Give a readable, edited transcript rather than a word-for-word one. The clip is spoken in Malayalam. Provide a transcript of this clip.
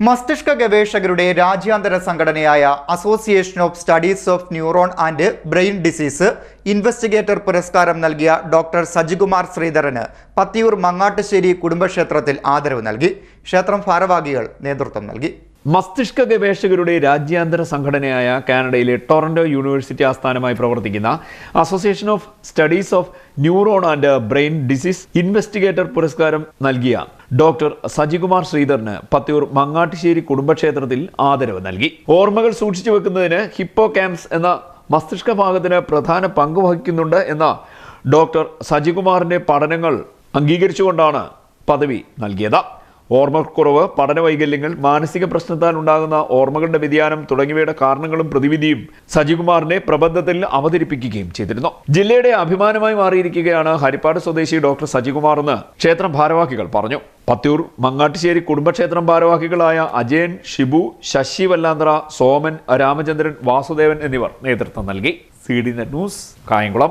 മസ്തിഷ്ക ഗവേഷകരുടെ രാജ്യാന്തര സംഘടനയായ association of studies of neuron and brain disease investigator പുരസ്കാരം നൽകിയ ഡോക്ടർ സജികുമാർ ശ്രീധരന് പത്തിയൂർ മങ്ങാട്ടുശ്ശേരി കുടുംബക്ഷേത്രത്തിൽ ആദരവ് നൽകി. ക്ഷേത്രം ഭാരവാഹികൾ നേതൃത്വം നൽകി. മസ്തിഷ്ക ഗവേഷകരുടെ രാജ്യാന്തര സംഘടനയായ കാനഡയിലെ ടൊറന്റോ യൂണിവേഴ്സിറ്റി ആസ്ഥാനമായി പ്രവർത്തിക്കുന്ന association of studies of neuron and brain disease investigator പുരസ്കാരം നൽകിയ ഡോക്ടർ സജികുമാർ ശ്രീധരന് പത്തിയൂർ മങ്ങാട്ടുശ്ശേരി കുടുംബക്ഷേത്രത്തിൽ ആദരവ് നൽകി. ഓർമ്മകൾ സൂക്ഷിച്ചു വെക്കുന്നതിന് ഹിപ്പോ ക്യാംപ്സ് എന്ന മസ്തിഷ്ക ഭാഗത്തിന് പ്രധാന പങ്ക് വഹിക്കുന്നുണ്ട് എന്ന ഡോക്ടർ സജികുമാറിന്റെ പഠനങ്ങൾ അംഗീകരിച്ചുകൊണ്ടാണ് പദവി നൽകിയത്. ഓർമ്മക്കുറവ്, പഠന വൈകല്യങ്ങൾ, മാനസിക പ്രശ്നത്താൽ ഉണ്ടാകുന്ന ഓർമ്മകളുടെ വ്യതിയാനം തുടങ്ങിയവയുടെ കാരണങ്ങളും പ്രതിവിധിയും സജികുമാറിനെ പ്രബന്ധത്തിൽ അവതരിപ്പിക്കുകയും ചെയ്തിരുന്നു. ജില്ലയുടെ അഭിമാനമായി മാറിയിരിക്കുകയാണ് ഹരിപ്പാട് സ്വദേശി ഡോക്ടർ സജികുമാർ എന്ന് ക്ഷേത്രം ഭാരവാഹികൾ പറഞ്ഞു. പത്തിയൂർ മങ്ങാട്ടുശ്ശേരി കുടുംബക്ഷേത്രം ഭാരവാഹികളായ അജയൻ, ഷിബു, ശശി വല്ലാന്തറ, സോമൻ, രാമചന്ദ്രൻ, വാസുദേവൻ എന്നിവർ നേതൃത്വം നൽകി. CDNet news, Kayamkulam.